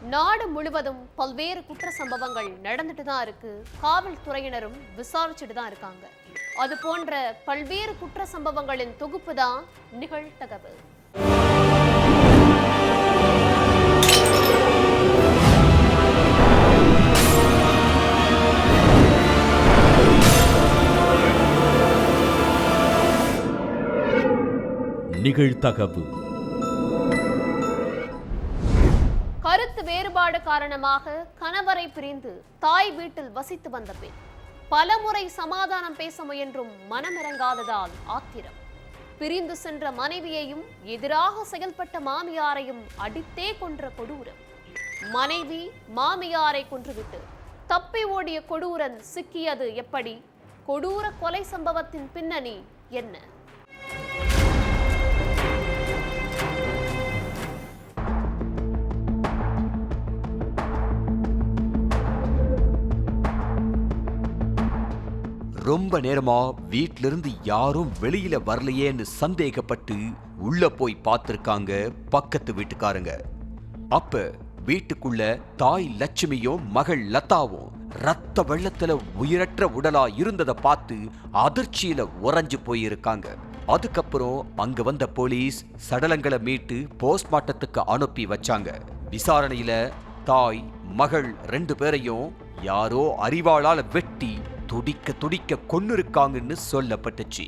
நாடு முழுவதும் பல்வேறு குற்ற சம்பவங்கள் நடந்துட்டு தான் இருக்கு. காவல்துறையினரும் விசாரிச்சுட்டு தான் இருக்காங்க. அது போன்ற பல்வேறு குற்ற சம்பவங்களின் தொகுப்பு தான் நிகழ்தகவு. நிகழ்தகவு. கருத்து வேறுபாடு காரணமாக கணவரை பிரிந்து தாய் வீட்டில் வசித்து வந்த பெண் பலமுறை சமாதானம் பேச முயன்றும் மனமிறங்காததால் ஆத்திரம். பிரிந்து சென்ற மனைவியையும் எதிராக செயல்பட்ட மாமியாரையும் அடித்தே கொன்ற கொடூரம். மனைவி மாமியாரை கொன்றுவிட்டு தப்பி ஓடிய கொடூரன் சிக்கியது எப்படி? கொடூர கொலை சம்பவத்தின் பின்னணி என்ன? ரொம்ப நேரமா வீட்ல இருந்து யாரும் வெளியில வரலையேன்னு சந்தேகப்பட்டு உள்ள போய் பார்த்திருக்காங்க பக்கத்து வீட்டுக்காரங்க. அப்ப வீட்டுக்குள்ள தாய் லட்சுமியும் மகள் லதாவும் ரத்த வெள்ளத்துல உயிரற்ற உடலா இருந்ததை பார்த்து அதிர்ச்சியில உறைஞ்சு போயிருக்காங்க. அதுக்கப்புறம் அங்க வந்த போலீஸ் சடலங்களை மீட்டு போஸ்ட்மார்ட்டத்துக்கு அனுப்பி வச்சாங்க. விசாரணையில தாய் மகள் 2 பேரையும் யாரோ அறிவாளால வெட்டி துடிக்க துடிக்க கொன்னிருக்காங்கன்னு சொல்லப்பட்டுச்சு.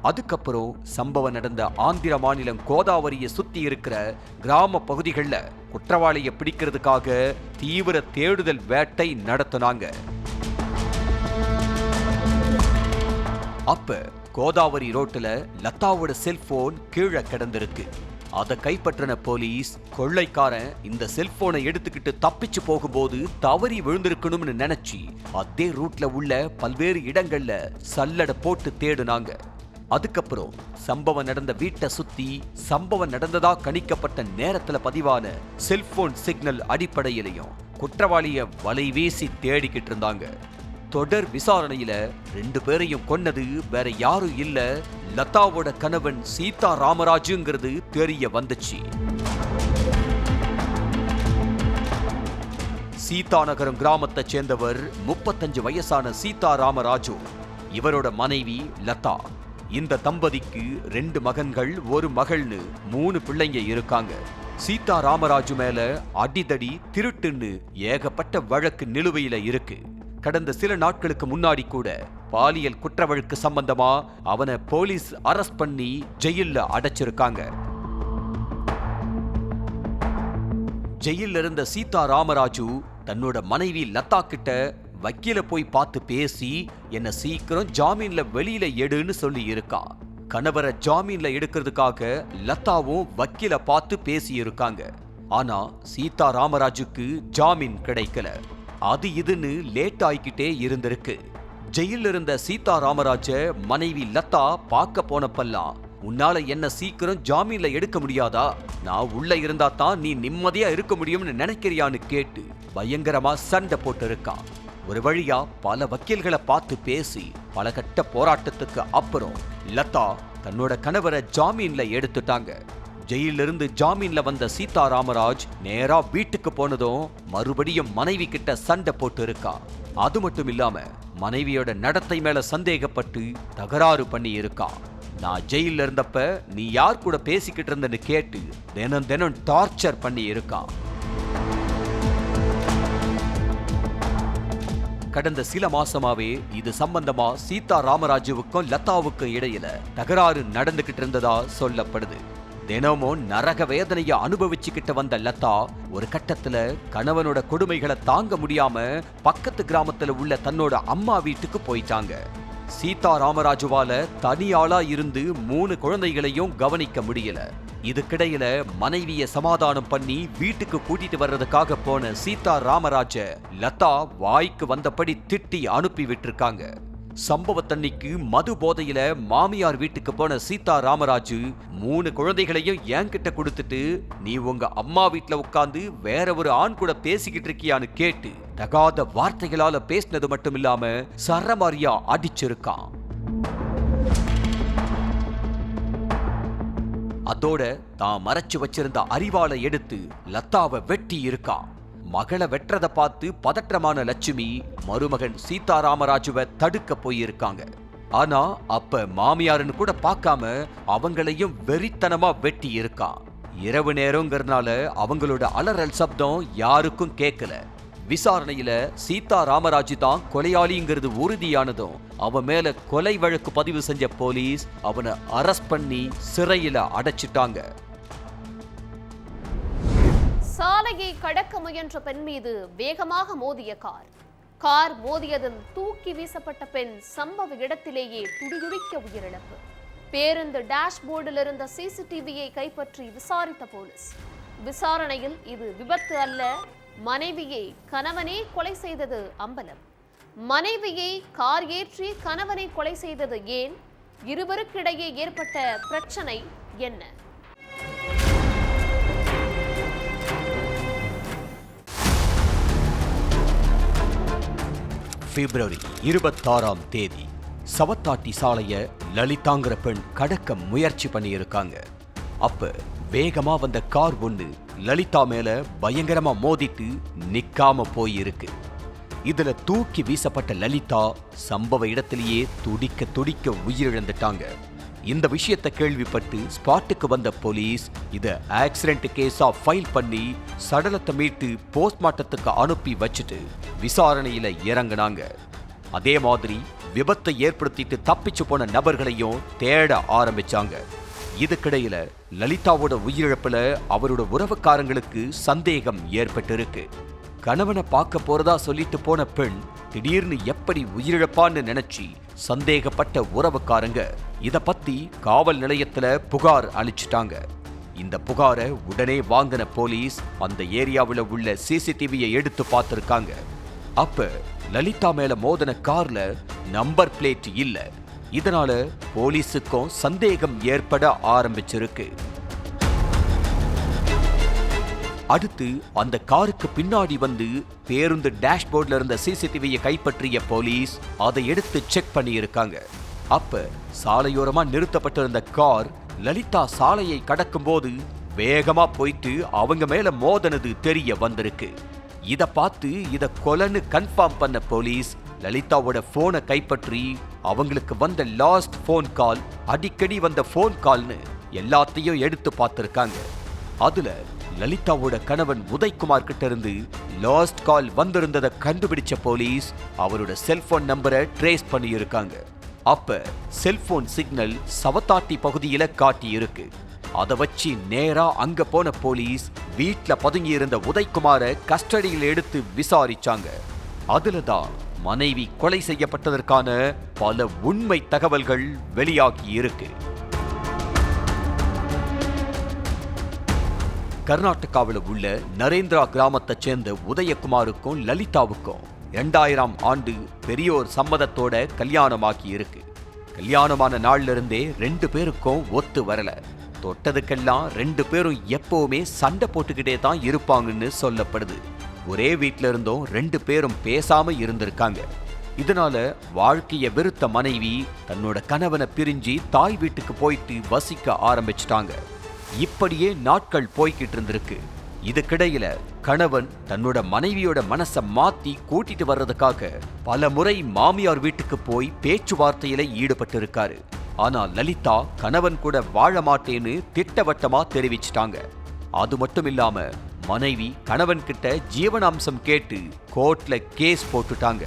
அதுக்கப்புறம் சம்பவம் நடந்த ஆந்திர மாநிலம் கோதாவரியை சுத்தி இருக்கிற கிராம பகுதிகளில் குற்றவாளியை பிடிக்கிறதுக்காக தீவிர தேடுதல் வேட்டை நடத்தினாங்க. அப்ப கோதாவரி ரோட்டுல லதாவோட செல்போன் கீழே கிடந்திருக்கு. அதை கைப்பற்றின போலீஸ் கொள்ளைக்காரன் இந்த செல்போனை எடுத்துக்கிட்டு தப்பிச்சு போகும்போது தவறி விழுந்திருக்கணும்னு நினைச்சு அதே ரூட்ல உள்ள பல்வேறு இடங்கள்ல சல்லடை போட்டு தேடுனாங்க. அதுக்கப்புறம் சம்பவம் நடந்த வீட்டை சுத்தி சம்பவம் நடந்ததா கணிக்கப்பட்ட நேரத்துல பதிவான செல்போன் சிக்னல் அடிப்படையிலையும் குற்றவாளிய வலை வீசி தேடிக்கிட்டு இருந்தாங்க. தொடர் விசாரணையில 2 பேரையும் கொன்னது வேற யாரும் இல்ல, லதாவோட கணவன் சீதா ராமராஜுங்கிறது தெரிய வந்துச்சு. சீதா நகரம் கிராமத்தை சேர்ந்தவர் 35 வயசான சீதா ராமராஜு. இவரோட மனைவி லதா. இந்த தம்பதிக்கு 2 மகன்கள் 1 மகள்னு 3 பிள்ளைங்க இருக்காங்க. சீதா ராமராஜு மேல அடிதடி திருட்டுன்னு ஏகப்பட்ட வழக்கு நிலுவையில இருக்கு. கடந்த சில நாட்களுக்கு முன்னாடி கூட பாலியல் குற்ற வழக்கு சம்பந்தமா அவனை போலீஸ் அரெஸ்ட் பண்ணி ஜெயில்ல அடைச்சிருக்காங்க. ஜெயில்ல இருந்த சீதா ராமராஜு தன்னோட மனைவி லதா கிட்ட வக்கீல போய் பார்த்து பேசி என்ன சீக்கிரம் ஜாமீன்ல வெளியில எடுன்னு சொல்லி இருக்கான். கணவரை ஜாமீன்ல எடுக்கிறதுக்காக லதாவும் வக்கீல பார்த்து பேசி இருக்காங்க. ஆனா சீதா ராமராஜுக்கு ஜாமீன் கிடைக்கல. அது இதுன்னு லேட் ஆகிக்கிட்டே இருந்திருக்கு. ஜெயில இருந்த சீதா ராமராஜ மனைவி லதா பார்க்க போனப்பெல்லாம் உன்னால என்ன சீக்கிரம் ஜாமீன்ல எடுக்க முடியாதா? நான் உள்ள இருந்தா தான் நீ நிம்மதியா இருக்க முடியும்னு நினைக்கிறியான்னு கேட்டு பயங்கரமா சண்டை போட்டு இருக்கான். ஒரு வழியா பல வக்கீல்களை பார்த்து பேசி பல கட்ட போராட்டத்துக்கு அப்புறம் லதா தன்னோட கணவரை ஜாமீன்ல எடுத்துட்டாங்க. ஜெயிலிருந்து ஜாமீன்ல வந்த சீதா ராமராஜ் நேரா வீட்டுக்கு போனதும் மறுபடியும் மனைவி கிட்ட சண்டை போட்டு இருக்கா. அது மட்டும் இல்லாம மனைவியோட நடத்தை மேல சந்தேகப்பட்டு தகராறு பண்ணி இருக்கா. நான் ஜெயில இருந்தப்ப நீ யார் கூட பேசிக்கிட்டு இருந்தன்னு கேட்டு தினம் தினம் டார்ச்சர் பண்ணி இருக்கா. கடந்த சில மாசமாவே இது சம்பந்தமா சீதா ராமராஜுவுக்கும் லதாவுக்கும் இடையில தகராறு நடந்துகிட்டு இருந்ததா சொல்லப்படுது. தினமும் நரக வேதனைய அனுபவிச்சுக்கிட்டு வந்த லதா ஒரு கட்டத்துல கணவனோட கொடுமைகளை தாங்க முடியாம பக்கத்து கிராமத்துல உள்ள தன்னோட அம்மா வீட்டுக்கு போயிட்டாங்க. சீதா ராமராஜுவால தனியாளா இருந்து 3 குழந்தைகளையும் கவனிக்க முடியல. இதுக்கிடையில மனைவிய சமாதானம் பண்ணி வீட்டுக்கு கூட்டிட்டு வர்றதுக்காக போன சீதா ராமராஜ லதா வாய்க்கு வந்தபடி திட்டி அனுப்பி விட்டுருக்காங்க. சம்பவத்தன்னைக்கு மது போதையில மாமியார் வீட்டுக்கு போன சீதா ராமராஜு 3 குழந்தைகளையும் என்கிட்ட கொடுத்துட்டு நீ உங்க அம்மா வீட்டுல உட்கார்ந்து வேற ஒரு ஆண் கூட பேசிக்கிட்டு இருக்கியான்னு கேட்டு தகாத வார்த்தைகளால பேசினது மட்டும் இல்லாம சரமாரியா அடிச்சிருக்கான். அதோட தான் மறைச்சு வச்சிருந்த அரிவாளை எடுத்து லதாவை வெட்டி இருக்கான். மகளை வெற்றத பார்த்து பதற்றமான லட்சுமி மருமகன் சீதாராமராஜுவை தடுக்க போயிருக்காங்க. ஆனா அப்ப மாமியாருன்னு கூட பார்க்காம அவங்களையும் வெறித்தனமா வெட்டி இருக்கான். இரவு நேரங்கிறதுனால அவங்களோட அலறல் சப்தம் யாருக்கும் கேட்கல. விசாரணையில சீதாராமராஜு தான் கொலையாளிங்கிறது உறுதியானதும் அவன் மேல கொலை வழக்கு பதிவு செஞ்ச போலீஸ் அவனை அரெஸ்ட் பண்ணி சிறையில அடைச்சிட்டாங்க. சாலையை கடக்க முயன்ற பெண் மீது வேகமாக மோதிய கார் மோதியதும் தூக்கி வீசப்பட்ட பெண் சம்பவ இடத்திலேயே துடிதுடிக்க உயிரிழப்பு. பேருந்து டேஷ்போர்டில் இருந்த சிசிடிவியை கைப்பற்றி விசாரித்த போலீஸ். விசாரணையில் இது விபத்து அல்ல, மனைவியை கணவனே கொலை செய்தது அம்பலம். மனைவியை கார் ஏற்றி கணவனை கொலை செய்தது ஏன்? இருவருக்கிடையே ஏற்பட்ட பிரச்சனை என்ன? பிப்ரவரி 26ஆம் தேதி சவத்தாட்டி சாலைய லலிதாங்கிற பெண் கடக்க முயற்சி பண்ணியிருக்காங்க. அப்ப வேகமா வந்த கார் ஒண்ணு லலிதா மேல பயங்கரமா மோதிட்டு நிக்காம போயிருக்கு. இதுல தூக்கி வீசப்பட்ட லலிதா சம்பவ இடத்திலேயே துடிக்க துடிக்க உயிரிழந்துட்டாங்க. இந்த விஷயத்தை கேள்விப்பட்டு ஸ்பாட்டுக்கு வந்த போலீஸ் இத ஆக்சிடென்ட் கேஸா ஃபைல் பண்ணி சடலத்தை மீட்டு போஸ்ட்மார்ட்டத்துக்கு அனுப்பி வச்சுட்டு விசாரணையில இறங்கினாங்க. அதே மாதிரி விபத்தை ஏற்படுத்திட்டு தப்பிச்சு போன நபர்களையும் தேட ஆரம்பிச்சாங்க. இதுக்கிடையில லலிதாவோட உயிரிழப்புல அவரோட உறவுக்காரங்களுக்கு சந்தேகம் ஏற்பட்டிருக்கு. கணவனை பார்க்க போறதா சொல்லிட்டு போன பெண் திடீர்னு எப்படி உயிரிழப்பான்னு நினைச்சு சந்தேகப்பட்ட உறவுக்காரங்க இத பத்தி காவல் நிலையத்துல புகார் அளிச்சிட்டாங்க. இந்த புகாரை உடனே வாங்கின போலீஸ் அந்த ஏரியாவில் உள்ள சிசிடிவியை எடுத்து பார்த்திருக்காங்க. அப்ப லலிதா மேல மோதின கார்ல நம்பர் பிளேட் இல்ல. இதனால போலீஸுக்கும் சந்தேகம் ஏற்பட ஆரம்பிச்சிருக்கு. அடுத்து அந்த காருக்கு பின்னாடி வந்து பேருந்து டேஷ்போர்ட்ல இருந்த சிசிடிவியை கைப்பற்றிய போலீஸ் அதை எடுத்து செக் பண்ணி இருக்காங்க. அப்ப சாலையோரமா நிறுத்தப்பட்டிருந்த கார் லலிதா சாலையை கடக்கும் போது வேகமா போயிட்டு அவங்க மேல மோதனது தெரிய வந்திருக்கு. இத பார்த்து இத கொலைன்னு கன்ஃபார்ம் பண்ண போலீஸ் லலிதாவோட போனை கைப்பற்றி அவங்களுக்கு வந்த லாஸ்ட் போன் கால், அடிக்கடி வந்த போன் கால்னு எல்லாத்தையும் எடுத்து பார்த்திருக்காங்க. அதுல லலிதாவோட கணவன் உதய்குமார் கிட்ட இருந்து லாஸ்ட் கால் வந்திருந்ததை கண்டுபிடிச்ச போலீஸ் அவரோட செல்போன் நம்பரை ட்ரேஸ் பண்ணி இருக்காங்க. அப்ப செல்போன் சிக்னல் சவத்தாட்டி பகுதியில காட்டி இருக்கு. அதை வச்சு நேரா அங்க போன போலீஸ் வீட்ல பதுங்கி இருந்த உதய்குமாரை கஸ்டடியில் எடுத்து விசாரிச்சாங்க. அதுலதான் மனைவி கொலை செய்யப்பட்டதற்கான பல உண்மை தகவல்கள் வெளியாகி இருக்கு. கர்நாடகாவில் உள்ள நரேந்திரா கிராமத்தை சேர்ந்த உதயகுமாருக்கும் லலிதாவுக்கும் 2000ஆம் ஆண்டு பெரியோர் சம்மதத்தோட கல்யாணமாகி இருக்கு. கல்யாணமான நாள்ல இருந்தே 2 பேருக்கும் ஒத்து வரல. தொட்டதுக்கெல்லாம் 2 பேரும் எப்பவுமே சண்டை போட்டுக்கிட்டே தான் இருப்பாங்கன்னு சொல்லப்படுது. ஒரே வீட்டில இருந்தும் 2 பேரும் பேசாம இருந்திருக்காங்க. இதனால வாழ்க்கைய வெறுத்த மனைவி தன்னோட கணவனை பிரிஞ்சு தாய் வீட்டுக்கு போயிட்டு வசிக்க ஆரம்பிச்சிட்டாங்க. இப்படியே நாட்கள் போய்கிட்டு இருந்திருக்கு. இதுக்கிடையில கணவன் தன்னோட மனைவியோட மனசை மாத்தி கூட்டிட்டு வர்றதுக்காக பல முறை மாமியார் வீட்டுக்கு போய் பேச்சுவார்த்தையில ஈடுபட்டு இருக்காரு. ஆனா லலிதா கணவன் கூட வாழ மாட்டேன்னு திட்டவட்டமா தெரிவிச்சிட்டாங்க. அது மட்டும் இல்லாம மனைவி கணவன் கிட்ட ஜீவனாம்சம் கேட்டு கோர்ட்ல கேஸ் போட்டுட்டாங்க.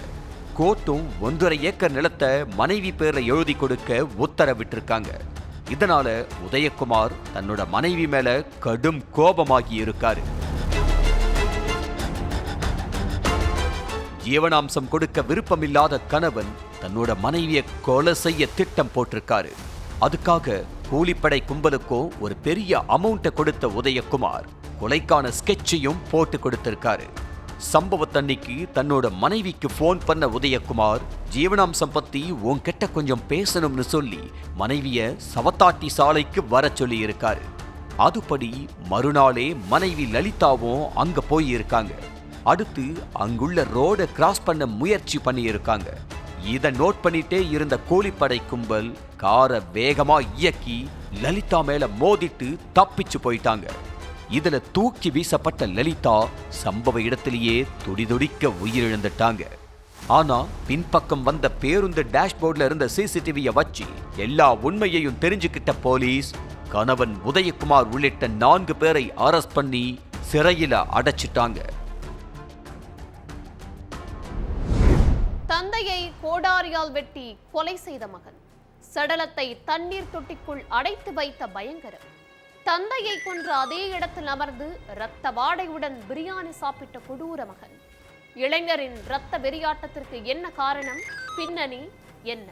கோர்ட்டும் 1.5 ஏக்கர் நிலத்தை மனைவி பேர்ல எழுதி கொடுக்க உத்தரவிட்டிருக்காங்க. இதனால உதயகுமார் தன்னோட மனைவி மேல கடும் கோபமாகி இருக்காரு. ஜீவனாம்சம் கொடுக்க விருப்பமில்லாத கணவன் தன்னோட மனைவியை கொலை செய்ய திட்டம் போட்டிருக்காரு. அதுக்காக கூலிப்படை கும்பலுக்கும் ஒரு பெரிய அமௌண்ட்டை கொடுத்த உதயகுமார் கொலைக்கான ஸ்கெட்சையும் போட்டு கொடுத்திருக்காரு. சம்பவத்தன்னைக்கு தன்னோட மனைவிக்கு போன் பண்ண உதயகுமார் ஜீவனாம்சம் பத்தி உன்கிட்ட கொஞ்சம் பேசணும்னு சொல்லி மனைவிய சவத்தாட்டி சாலைக்கு வர சொல்லி இருக்காரு. அதுபடி மறுநாளே மனைவி லலிதாவும் அங்க போய் இருக்காங்க. அடுத்து அங்குள்ள ரோட கிராஸ் பண்ண முயற்சி பண்ணி இருக்காங்க. இதை நோட் பண்ணிட்டே இருந்த கூலிப்படை கும்பல் காரை வேகமா இயக்கி லலிதா மேல மோதிட்டு தப்பிச்சு போயிட்டாங்க. இதுல தூக்கி வீசப்பட்ட லலிதா சம்பவ இடத்திலேயே துடிதுடிக்க உயிரிழந்துட்டாங்க. ஆனா பின்பக்கம் வந்த பேருந்து டேஷ்போர்ட்ல இருந்த சிசிடிவியை வச்சு எல்லா உண்மையையும் தெரிஞ்சுக்கிட்ட போலீஸ் கணவன் உதயகுமார் உள்ளிட்ட 4 பேரை அரெஸ்ட் பண்ணி சிறையில அடைச்சிட்டாங்க. தந்தையை கோடாரியால் வெட்டி கொலை செய்த மகன், சடலத்தை தண்ணீர் தொட்டிக்குள் அடைத்து வைத்த பயங்கரம். தந்தையை கொன்ற அதே இடத்தில் அமர்ந்து இரத்த வாடையுடன் பிரியாணி சாப்பிட்ட கொடூர மகன். இளைஞரின் இரத்த வெறியாட்டத்திற்கு என்ன காரணம்? பின்னணி என்ன?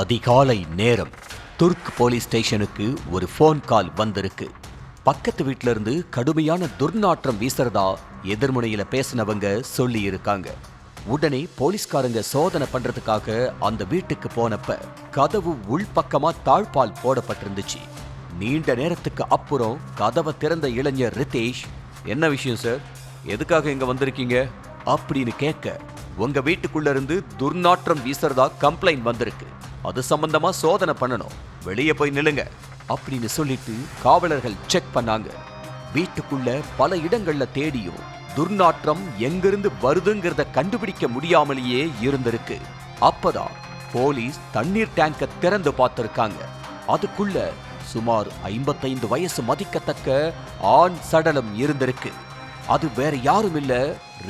அதிகாலை நேரம் துர்க் போலீஸ் ஸ்டேஷனுக்கு ஒரு போன் கால் வந்திருக்கு. பக்கத்து வீட்டுல இருந்து கடுமையான துர்நாற்றம் வீசுறதா எதிர்முனையில பேசினவங்க சொல்லி இருக்காங்க. உடனே போலீஸ்காரங்க சோதனை பண்றதுக்காக அந்த வீட்டுக்கு போனப்ப கதவு உள்பக்கமா தாழ்பால் போடப்பட்டிருந்துச்சு. நீண்ட நேரத்துக்கு அப்புறம் கதவை திறந்த இளைஞர் ரிதேஷ், என்ன விஷயம் சார், எதுக்காக இங்க வந்திருக்கீங்க அப்படின்னு கேட்க, உங்க வீட்டுக்குள்ள இருந்து துர்நாற்றம் வீசுறதா கம்ப்ளைண்ட் வந்திருக்கு, அது சம்பந்தமா சோதனை பண்ணணும், வெளியே போய் நில்லுங்க அப்படின்னு சொல்லிட்டு காவலர்கள் செக் பண்ணாங்க. வீட்டுக்குள்ள பல இடங்கள்ல தேடியும் துர்நாற்றம் எங்கிருந்து வருதுங்கிறத கண்டுபிடிக்க முடியாமலேயே இருந்திருக்கு. அப்பதான் போலீஸ் தண்ணீர் டேங்க திறந்து பார்த்திருக்காங்க. அதுக்குள்ள சுமார் 55 வயசு மதிக்கத்தக்க ஆண் சடலம் இருந்திருக்கு. அது வேற யாரும் இல்ல,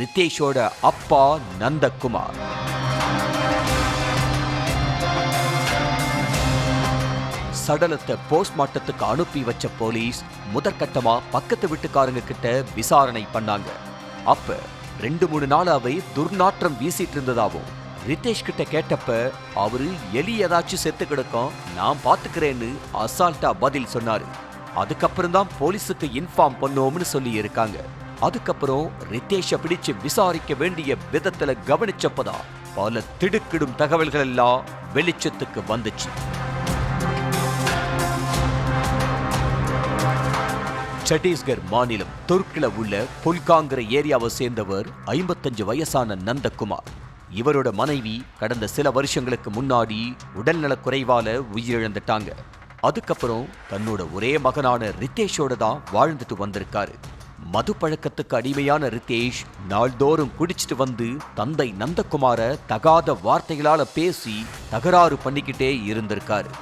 ரிதேஷோட அப்பா நந்தகுமார். சடலத்தை போஸ்ட்மார்ட்டத்துக்கு அனுப்பி வச்ச போலீஸ் முதற்கட்டமா பக்கத்து வீட்டுக்காரங்க கிட்ட விசாரணை பண்ணாங்க. அப்ப 2-3 நாளாவே துர்நாற்றம் வீசிட்டு இருந்ததாவும் ரிதேஷ் கிட்ட கேட்டப்ப அவரு எலி ஏதாச்சும் செத்து கிடக்கும், நான் பாத்துக்கிறேன்னு அசால்ட்டா பதில் சொன்னாரு. அதுக்கப்புறம் தான் போலீஸுக்கு இன்ஃபார்ம் பண்ணோம்னு சொல்லி இருக்காங்க. அதுக்கப்புறம் ரிதேஷை பிடிச்சு விசாரிக்க வேண்டிய விதத்துல கவனிச்சப்பதான் பல திடுக்கிடும் தகவல்கள் எல்லாம் வெளிச்சத்துக்கு வந்துச்சு. சத்தீஸ்கர் மாநிலம் துர்க்ல உள்ள புல்காங்கிற ஏரியாவை சேர்ந்தவர் 55 வயசான நந்தகுமார். இவரோட மனைவி கடந்த சில வருஷங்களுக்கு முன்னாடி உடல்நலக் குறைவால உயிரிழந்துட்டாங்க. அதுக்கப்புறம் தன்னோட ஒரே மகனான ரிதேஷோட தான் வாழ்ந்துட்டு வந்திருக்காரு. மது பழக்கத்துக்கு அடிமையான ரிதேஷ் நாள்தோறும் குடிச்சிட்டு வந்து தந்தை நந்தகுமார தகாத வார்த்தைகளால பேசி தகராறு பண்ணிக்கிட்டே இருந்திருக்காரு.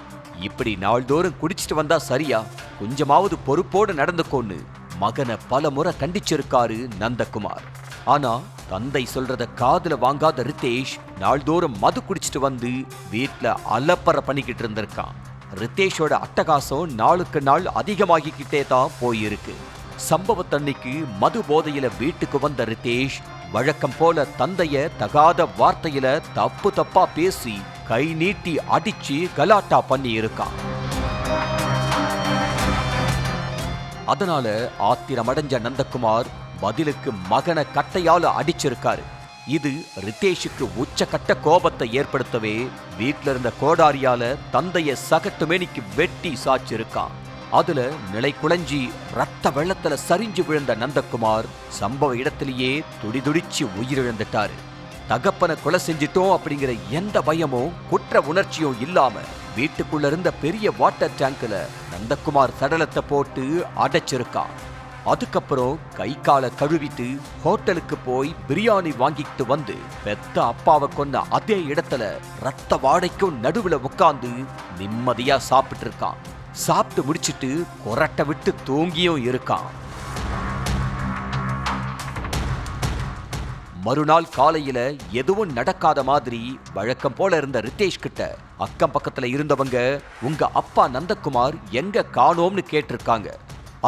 இப்படி நாள்தோறும் குடிச்சிட்டு வந்தா சரியா, கொஞ்சமாவது பொறுப்போடு நடந்துக்கோன்னு மகனை பல முறை கண்டிச்சிருக்காரு நந்தகுமார். ஆனா தந்தை சொல்றத காதுல வாங்காத ரிதேஷ் நாள்தோறும் மது குடிச்சிட்டு வந்து வீட்டுல அலப்பறை பண்ணிக்கிட்டு இருந்திருக்கான். ரிதேஷோட அட்டகாசம் நாளுக்கு நாள் அதிகமாகிக்கிட்டே தான் போயிருக்கு. சம்பவத்தன்னைக்கு மது போதையில வீட்டுக்கு வந்த ரிதேஷ் வழக்கம் போல தந்தைய தகாத வார்த்தையில தப்பா பேசி கை நீட்டி அடிச்சு கலாட்டா பண்ணி இருக்கான். அதனால ஆத்திரமடைஞ்ச நந்தகுமார் பதிலுக்கு மகனை கட்டையால அடிச்சிருக்காரு. இது ரிதேஷுக்கு உச்சக்கட்ட கோபத்தை ஏற்படுத்தவே வீட்டுல இருந்த கோடாரியால தந்தைய சகட்டு மேனிக்கு வெட்டி சாச்சிருக்கான். அதுல நிலை குழஞ்சி ரத்த வெள்ளத்துல சரிஞ்சு விழுந்த நந்தகுமார் சம்பவ இடத்திலேயே துடிதுடிச்சு உயிரிழந்துட்டாரு. தகப்பனை கொலை செஞ்சிட்டோம் அப்படிங்கிற எந்த பயமும் குற்ற உணர்ச்சியும் இல்லாம வீட்டுக்குள்ள இருந்த பெரிய வாட்டர் டேங்க்ல நந்தகுமார் சடலத்தை போட்டு அடைச்சிருக்கான். அதுக்கப்புறம் கை காலை கழுவிட்டு ஹோட்டலுக்கு போய் பிரியாணி வாங்கிட்டு வந்து பெத்த அப்பாவை கொன்ன அதே இடத்துல ரத்த வாடைக்கும் நடுவுல உட்கார்ந்து நிம்மதியா சாப்பிட்டு இருக்கான். சாப்பிட்டு முடிச்சிட்டு கொரட்டை விட்டு தூங்கியும் இருக்கான். மறுநாள் காலையில எதுவும் நடக்காத மாதிரி வழக்கம் போல இருந்த ரிதேஷ் கிட்ட அக்கம் பக்கத்துல இருந்தவங்க உங்க அப்பா நந்தகுமார் எங்க காணோம்னு கேட்டிருக்காங்க.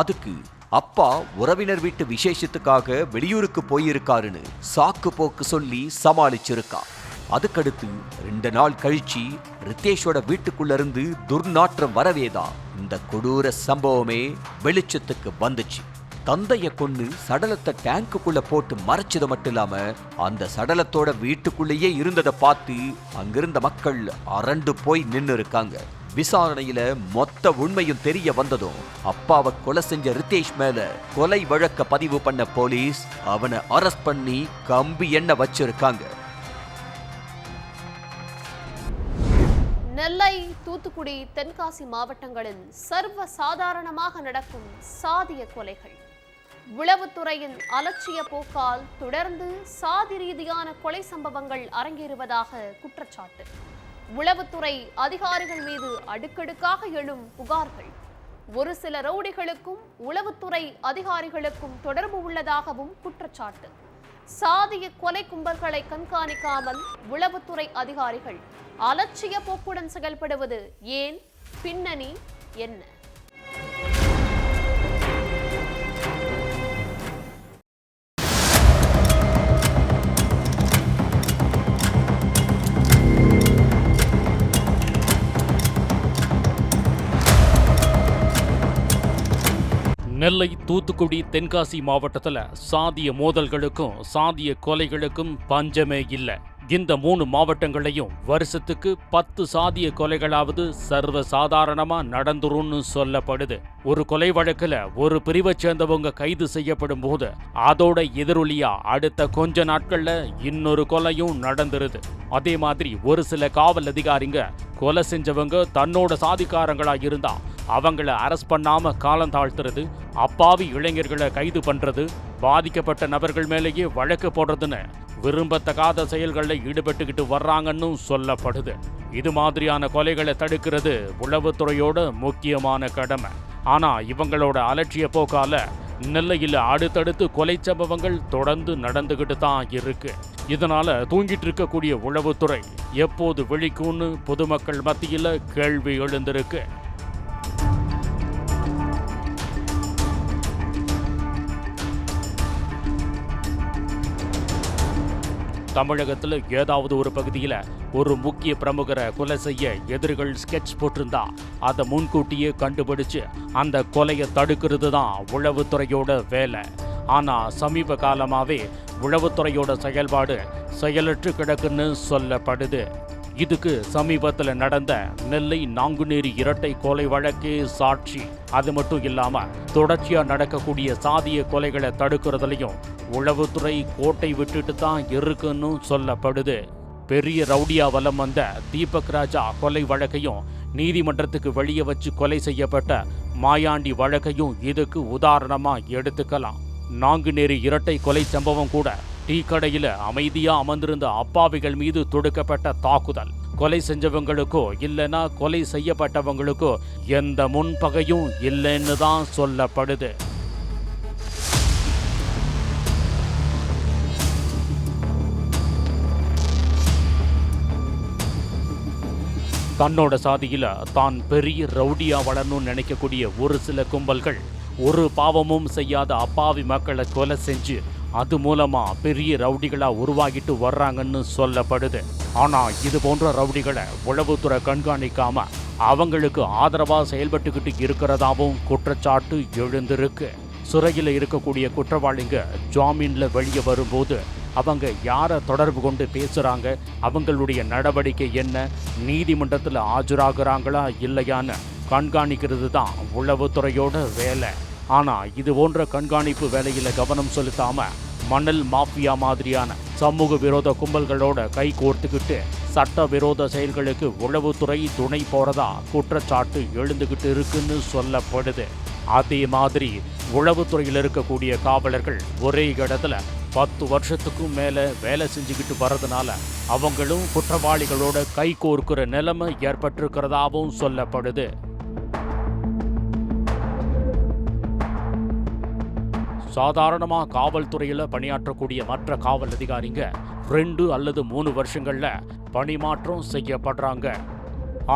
அதுக்கு அப்பா உறவினர் வீட்டு விசேஷத்துக்காக வெளியூருக்கு போயிருக்காருன்னு சாக்கு போக்கு சொல்லி சமாளிச்சிருக்கான். அதுக்கடுத்து 2 நாள் கழிச்சு ரிதேஷோட வீட்டுக்குள்ள இருந்து துர்நாற்றம் வரவேதான் இந்த கொடூர சம்பவமே வெளிச்சத்துக்கு வந்துச்சு. தந்தைய கொன்னு சடலத்தை டேங்குக்குள்ள போட்டு மறைச்சது மட்டும் இல்லாம அந்த சடலத்தோட வீட்டுக்குள்ளேயே இருந்ததை பார்த்து அங்கிருந்த மக்கள் அரண்டு போய் நின்னு இருக்காங்க. விசாரணையில மொத்த உண்மையும் தெரிய வந்ததும் அப்பாவை கொலை செஞ்ச ரித்தேஷ் மேல கொலை வழக்க பதிவு பண்ண போலீஸ் அவனை அரெஸ்ட் பண்ணி கம்பி எண்ணெய் வச்சிருக்காங்க. நெல்லை, தூத்துக்குடி, தென்காசி மாவட்டங்களில் சர்வ சாதாரணமாக நடக்கும் சாதிய கொலைகள். உளவுத்துறையின் அலட்சிய போக்கால் தொடர்ந்து சாதி ரீதியான கொலை சம்பவங்கள் அரங்கேறுவதாக குற்றச்சாட்டு. உளவுத்துறை அதிகாரிகள் மீது அடுக்கடுக்காக எழும் புகார்கள். ஒரு சில ரவுடிகளுக்கும் உளவுத்துறை அதிகாரிகளுக்கும் தொடர்பு உள்ளதாகவும் குற்றச்சாட்டு. சாதிய கொலை கும்பல்களை கண்காணிக்காமல் உளவுத்துறை அதிகாரிகள் அலட்சிய போக்குடன் செயல்படுவது ஏன்? பின்னணி என்ன? நெல்லை, தூத்துக்குடி, தென்காசி மாவட்டத்தில் சாதிய மோதல்களுக்கும் சாதிய கொலைகளுக்கும் பஞ்சமே இல்லை. இந்த 3 மாவட்டங்களையும் வருஷத்துக்கு 10 சாதிய கொலைகளாவது சர்வ சாதாரணமா நடந்துரும்னு சொல்லப்படுது. ஒரு கொலை வழக்குல ஒரு பிரிவை சேர்ந்தவங்க கைது செய்யப்படும் போது அதோட எதிரொலியா அடுத்த கொஞ்ச நாட்கள்ல இன்னொரு கொலையும் நடந்துருது. அதே மாதிரி ஒரு சில காவல் அதிகாரிங்க கொலை செஞ்சவங்க தன்னோட சாதிக்காரங்களா இருந்தா அவங்கள அரெஸ்ட் பண்ணாம காலம் தாழ்த்துறது, அப்பாவி இளைஞர்களை கைது பண்றது, பாதிக்கப்பட்ட நபர்கள் மேலேயே வழக்கு போடுறதுன்னு விரும்பத்தகாத செயல்களில் ஈடுபட்டுக்கிட்டு வர்றாங்கன்னு சொல்லப்படுது. இது மாதிரியான கொலைகளை தடுக்கிறது உளவுத்துறையோட முக்கியமான கடமை. ஆனா இவங்களோட அலட்சிய போக்கால நெல்லையில் அடுத்தடுத்து கொலை சம்பவங்கள் தொடர்ந்து நடந்துகிட்டு தான் இருக்கு. இதனால தூங்கிட்டு இருக்கக்கூடிய உளவுத்துறை எப்போது விழிக்கும்னு பொதுமக்கள் மத்தியில கேள்வி எழுந்திருக்கு. தமிழகத்தில் ஏதாவது ஒரு பகுதியில் ஒரு முக்கிய பிரமுகரை கொலை செய்ய எதிரிகள் ஸ்கெட்ச் போட்டிருந்தா அதை முன்கூட்டியே கண்டுபிடிச்சு அந்த கொலையை தடுக்கிறது தான் உளவுத்துறையோட வேலை. ஆனால் சமீப காலமாகவே உளவுத்துறையோட செயல்பாடு செயலற்று கிடக்குன்னு சொல்லப்படுது. இதுக்கு சமீபத்தில் நடந்த நெல்லை நாங்குநேரி இரட்டை கொலை வழக்கே சாட்சி. அது மட்டும் இல்லாம தொடர்ச்சியா நடக்கக்கூடிய சாதிய கொலைகளை தடுக்கிறதுலையும் உளவுத்துறை கோட்டை விட்டுட்டு தான் இருக்குன்னு சொல்லப்படுது. பெரிய ரவுடியா வலம் வந்த தீபக் ராஜா கொலை வழக்கையும் நீதிமன்றத்துக்கு வெளியே வச்சு கொலை செய்யப்பட்ட மாயாண்டி வழக்கையும் இதுக்கு உதாரணமா எடுத்துக்கலாம். நாங்குநேரி இரட்டை கொலை சம்பவம் கூட டீ கடையில அமைதியா அமர்ந்திருந்த அப்பாவிகள் மீது தொடுக்கப்பட்ட தாக்குதல். கொலை செஞ்சவங்களுக்கோ இல்லைன்னா கொலை செய்யப்பட்டவங்களுக்கோ எந்த முன்பகையும் இல்லைன்னு தான் சொல்லப்படுது. தன்னோட சாதியில தான் பெரிய ரவுடியா வளரணும்னு நினைக்கக்கூடிய ஒரு சில கும்பல்கள் ஒரு பாவமும் செய்யாத அப்பாவி மக்களை கொலை செஞ்சு அது மூலமா பெரிய ரவுடிகளா உருவாகிட்டு வர்றாங்கன்னு சொல்லப்படுது. ஆனா இது போன்ற ரவுடிகளை உளவுத்துறை கண்காணிக்காம அவங்களுக்கு ஆதரவா செயல்பட்டுக்கிட்டு இருக்கிறதாவும் குற்றச்சாட்டு எழுந்திருக்கு. சிறையில் இருக்கக்கூடிய குற்றவாளிங்க ஜாமீன்ல வெளியே வரும்போது அவங்க யாரை தொடர்பு கொண்டு பேசுறாங்க, அவங்களுடைய நடவடிக்கை என்ன, நீதிமன்றத்தில் ஆஜராகிறாங்களா இல்லையான்னு கண்காணிக்கிறது தான் உளவுத்துறையோட வேலை. ஆனா இது போன்ற கண்காணிப்பு வேலையில கவனம் செலுத்தாம மணல் மாஃபியா மாதிரியான சமூக விரோத கும்பல்களோட கை கோர்த்துக்கிட்டு சட்ட விரோத செயல்களுக்கு உளவுத்துறை துணை போறதா குற்றச்சாட்டு எழுந்துகிட்டு இருக்குன்னு சொல்லப்படுது. அதே மாதிரி உளவுத்துறையில் இருக்கக்கூடிய காவலர்கள் ஒரே இடத்துல 10 வருஷத்துக்கும் மேல வேலை செஞ்சுக்கிட்டு வர்றதுனால அவங்களும் குற்றவாளிகளோட கை கோர்க்கிற நிலைமை ஏற்பட்டிருக்கிறதாவும் சொல்லப்படுது. சாதாரணமாக காவல்துறையில் பணியாற்றக்கூடிய மற்ற காவல் அதிகாரிங்க 2 அல்லது 3 வருஷங்கள்ல பணிமாற்றம் செய்யப்படுறாங்க.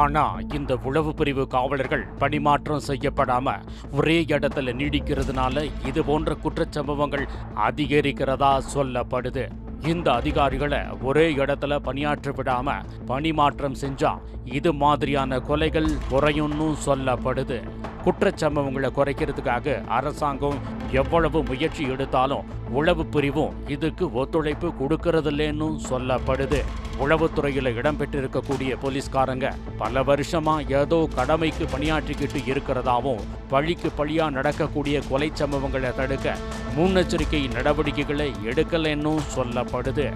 ஆனா இந்த உளவு பிரிவு காவலர்கள் பணிமாற்றம் செய்யப்படாம ஒரே இடத்துல நீடிக்கிறதுனால இது போன்ற குற்றச்சம்பவங்கள் அதிகரிக்கிறதா சொல்லப்படுது. இந்த அதிகாரிகளை ஒரே இடத்துல பணியாற்ற விடாம பணிமாற்றம் செஞ்சா இது மாதிரியான கொலைகள் குறையும்னு சொல்லப்படுது. குற்றச்சம்பவங்களை குறைக்கிறதுக்காக அரசாங்கம் எவ்வளவு முயற்சி எடுத்தாலும் உளவு பிரிவும் இதுக்கு ஒத்துழைப்பு கொடுக்கறதில்லைன்னு சொல்லப்படுது. உளவுத்துறையில் இடம்பெற்றிருக்கக்கூடிய போலீஸ்காரங்க பல வருஷமா ஏதோ கடமைக்கு பணியாற்றிக்கிட்டு இருக்கிறதாவும் பழிக்கு பழியா நடக்கக்கூடிய கொலை சம்பவங்களை தடுக்க முன்னெச்சரிக்கை நடவடிக்கைகளை எடுக்கலன்னு சொல்லப்படுது.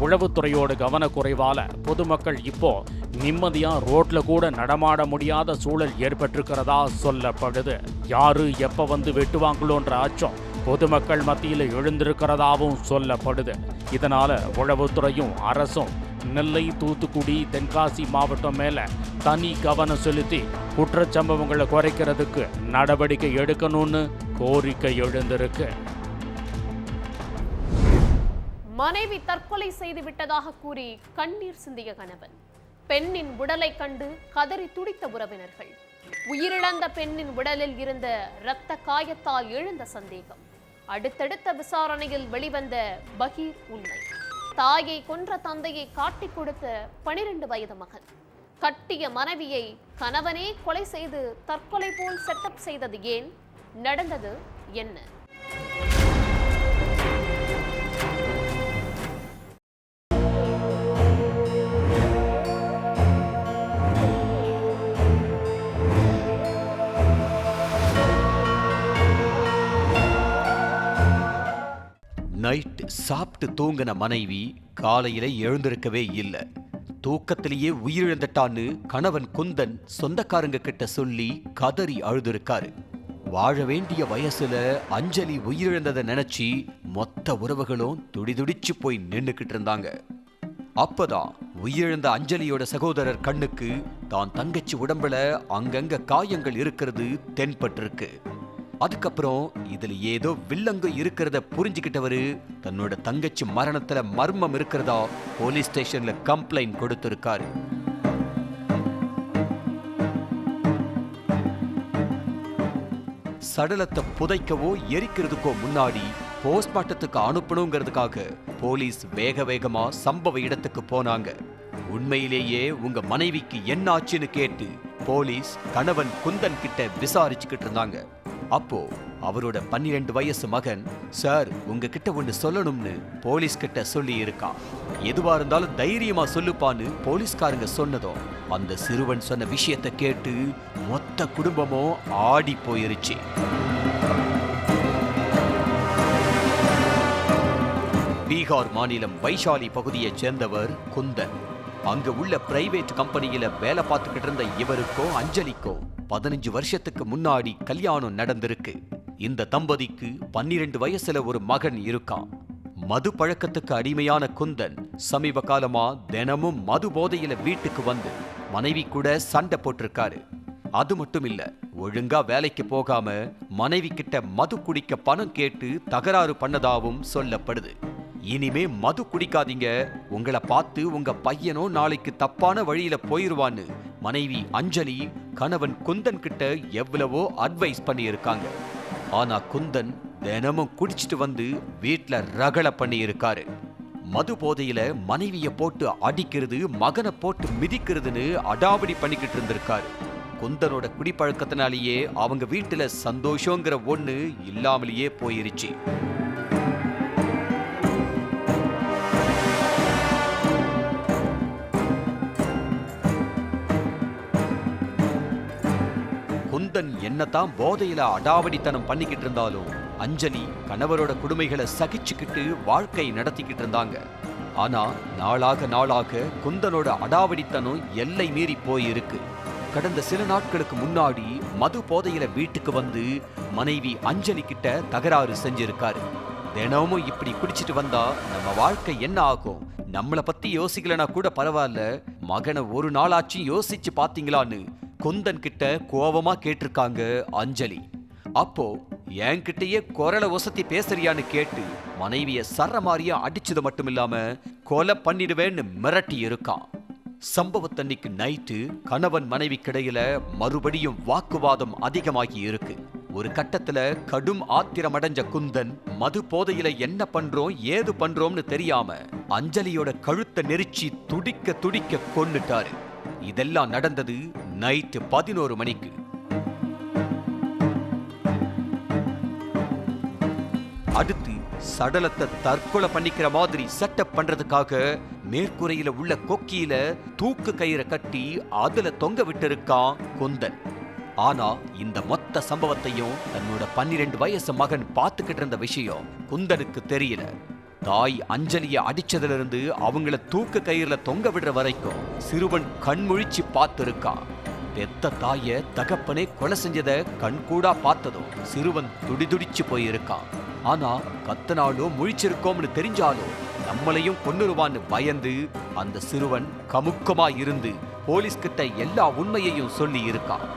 உளவுத்துறையோட கவனக்குறைவால பொதுமக்கள் இப்போ நிம்மதியா ரோட்ல கூட நடமாட முடியாத சூழல் ஏற்பட்டிருக்கிறதா சொல்லப்படுது. யாரு எப்ப வந்து வெட்டுவாங்களோன்ற அச்சம் பொதுமக்கள் மத்தியில் எழுந்திருக்கிறதாவும் சொல்லப்படுது. இதனால உளவுத்துறையும் அரசும் நெல்லை, தூத்துக்குடி, தென்காசி மாவட்டம் மேல தனி கவனம் செலுத்தி குற்றச்சம்பவங்களை குறைக்கிறதுக்கு நடவடிக்கை எடுக்கணும்னு கோரிக்கை எழுந்திருக்கு. மனைவி தற்கொலை செய்து விட்டதாக கூறி கண்ணீர் சிந்திய கணவன், பெண்ணின் உடலை கண்டு கதறி துடித்த உறவினர்கள், உயிரிழந்த பெண்ணின் உடலில் இருந்த இரத்த காயத்தால் எழுந்த சந்தேகம், அடுத்தடுத்த விசாரணையில் வெளிவந்த பகீர் உண்மை, தாயை கொன்ற தந்தையை காட்டிக் கொடுத்த 12 வயது மகன், கட்டிய மனைவியை கணவனே கொலை செய்து தற்கொலை போல் செட்டப் செய்தது ஏன், நடந்தது என்ன? நைட் சாப்பிட்டு தூங்கின மனைவி காலையில எழுந்திருக்கவே இல்லை. தூக்கத்திலேயே உயிரிழந்துட்டான்னு கணவன் குந்தன் சொந்தக்காரங்க கிட்ட சொல்லி கதறி அழுதுருக்காரு. வாழ வேண்டிய வயசுல அஞ்சலி உயிரிழந்ததை நினைச்சு மொத்த உறவுகளும் துடிதுடிச்சு போய் நின்னுக்கிட்டு இருந்தாங்க. அப்பதான் உயிரிழந்த அஞ்சலியோட சகோதரர் கண்ணுக்கு தான் தங்கச்சி உடம்புல அங்கங்க காயங்கள் இருக்கிறது தென்பட்டிருக்கு. அதுக்கப்புறம் இதுல ஏதோ வில்லங்கு இருக்கிறத புரிஞ்சுக்கிட்டவரு தன்னோட தங்கச்சி மரணத்துல மர்மம் இருக்கிறதா போலீஸ் ஸ்டேஷன்ல கம்ப்ளைண்ட் கொடுத்திருக்காரு. சடலத்தை புதைக்கவோ எரிக்கிறதுக்கோ முன்னாடி போஸ்ட்மார்ட்டத்துக்கு அனுப்பணுங்கிறதுக்காக போலீஸ் வேக வேகமா சம்பவ இடத்துக்கு போனாங்க. உண்மையிலேயே உங்க மனைவிக்கு என்ன ஆச்சுன்னு கேட்டு போலீஸ் கணவன் குந்தன் கிட்ட விசாரிச்சுக்கிட்டு இருந்தாங்க. அப்போ அவரோட 12 வயசு மகன், சார் உங்ககிட்ட ஒன்று சொல்லணும்னு போலீஸ் கிட்ட சொல்லி இருக்கான், எதுவா இருந்தாலும் தைரியமா சொல்லுப்பான்னு போலீஸ்காரங்க சொன்னதும் அந்த சிறுவன் சொன்ன விஷயத்தை கேட்டு மொத்த குடும்பமும் ஆடி போயிருச்சு. பீகார் மாநிலம் வைஷாலி பகுதியைச் சேர்ந்தவர் குந்தன். அங்க உள்ள பிரைவேட் கம்பெனியில வேலை பார்த்துக்கிட்டு இருந்த இவருக்கும் அஞ்சலிக்கும் 15 வருஷத்துக்கு முன்னாடி கல்யாணம் நடந்திருக்கு. இந்த தம்பதிக்கு 12 வயசுல ஒரு மகன் இருக்கான். மது பழக்கத்துக்கு அடிமையான குந்தன் சமீப காலமா தினமும் மது போதையில வீட்டுக்கு வந்து மனைவி கூட சண்டை போட்டிருக்காரு. அது மட்டும் இல்ல, ஒழுங்கா வேலைக்கு போகாம மனைவி கிட்ட மது குடிக்க பணம் கேட்டு தகராறு பண்ணதாவும் சொல்லப்படுது. இனிமே மது குடிக்காதீங்க, உங்களை பார்த்து உங்க பையனோ நாளைக்கு தப்பான வழியில போயிருவான்னு மனைவி அஞ்சலி கணவன் குந்தன் கிட்ட எவ்வளவோ அட்வைஸ் பண்ணி இருக்காங்க. ஆனா குந்தன் தினமும் குடிச்சிட்டு வந்து வீட்டுல ரகளை பண்ணி இருக்காரு. மது போதையில மனைவிய போட்டு அடிக்கிறது, மகனை போட்டு மிதிக்கிறதுன்னு அடாவடி பண்ணிக்கிட்டு இருந்திருக்காரு. குந்தனோட குடிப்பழக்கத்தினாலேயே அவங்க வீட்டுல சந்தோஷங்கிற ஒண்ணு இல்லாமலேயே போயிருச்சு. குந்தன் என்னதான் போதையில அடாவடித்தனம் பண்ணிக்கிட்டு இருந்தாலும் அஞ்சலி கணவரோட கொடுமைகளை சகிச்சுக்கிட்டு வாழ்க்கை நடத்திக்கிட்டு இருந்தாங்க. ஆனா நாளாக குந்தனோட அடாவடித்தனம் எல்லை மீறி போயிருக்கு. கடந்த சில நாட்களுக்கு முன்னாடி மது போதையில வீட்டுக்கு வந்து மனைவி அஞ்சலி கிட்ட தகராறு செஞ்சிருக்காரு. தினமும் இப்படி குடிச்சிட்டு வந்தா நம்ம வாழ்க்கை என்ன ஆகும், நம்மளை பத்தி யோசிக்கலனா கூட பரவாயில்ல, மகனை ஒரு நாளாச்சும் யோசிச்சு பாத்தீங்களான்னு குந்தன் கிட்ட கோவமா கேட்டிருக்காங்க அஞ்சலி. அப்போ என்கிட்டயே குரலை ஒசத்தி பேசுறியான்னு கேட்டு மனைவிய சரமாரியா அடிச்சது மட்டும் இல்லாம கொலை பண்ணிடுவேன்னு மிரட்டி இருக்கான். சம்பவத்தன்னைக்கு நைட்டு கணவன் மனைவிக்கிடையில மறுபடியும் வாக்குவாதம் அதிகமாகி இருக்கு. ஒரு கட்டத்துல கடும் ஆத்திரமடைஞ்ச குந்தன் மது போதையில என்ன பண்றோம் ஏது பண்றோம்னு தெரியாம அஞ்சலியோட கழுத்தை நெரிச்சி துடிக்க துடிக்க கொன்னுட்டாரு. இதெல்லாம் நடந்தது நைட்டு 11 மணிக்கு. சடலத்தை தற்கொலை பண்ணிக்கிற மாதிரி செட்டப் பண்றதுக்காக மேற்கூரையில உள்ள கொக்கியில தூக்கு கயிறை கட்டி அதுல தொங்க விட்டு இருக்கான் குந்தன். ஆனா இந்த மொத்த சம்பவத்தையும் தன்னோட 12 வயசு மகன் பார்த்துக்கிட்டு இருந்த விஷயம் குந்தனுக்கு தெரியல. தாய் அஞ்சலிய அடிச்சதிலிருந்து அவங்கள தூக்கு கயிறுல தொங்க விடுற வரைக்கும் சிறுவன் கண்முழிச்சு பார்த்திருக்கான். பெத்த தாய தகப்பனே கொலை செஞ்சத கண்கூடா பார்த்ததும் சிறுவன் துடிதுடிச்சு போயிருக்கான். ஆனா கத்தனாலும் முழிச்சிருக்கோம்னு தெரிஞ்சாலும் நம்மளையும் கொன்னுருவான்னு பயந்து அந்த சிறுவன் கமுக்கமா இருந்து போலீஸ் கிட்ட எல்லா உண்மையையும் சொல்லி இருக்கான்.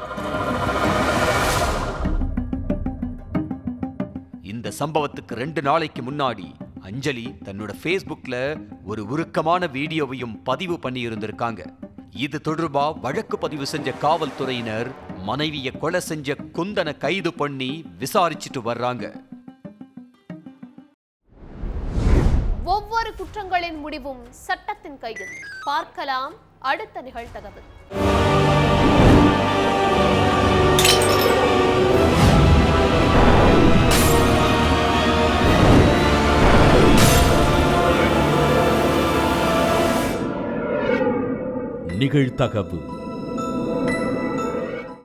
இந்த சம்பவத்துக்கு 2 நாளைக்கு முன்னாடி அஞ்சலி தன்னோட ஃபேஸ்புக்ல ஒரு உருக்கமான வீடியோவையும் பதிவு பண்ணி இருந்திருக்காங்க. இது தொடர்பா வழக்கு பதிவு செஞ்ச காவல்துறையினர் மனைவியை கொலை செஞ்ச குந்தனை கைது பண்ணி விசாரிச்சுட்டு வர்றாங்க. ஒவ்வொரு குற்றங்களின் முடிவும் சட்டத்தின் கையில். பார்க்கலாம் அடுத்த நிகழ்தகவல். நிகழ்தகவு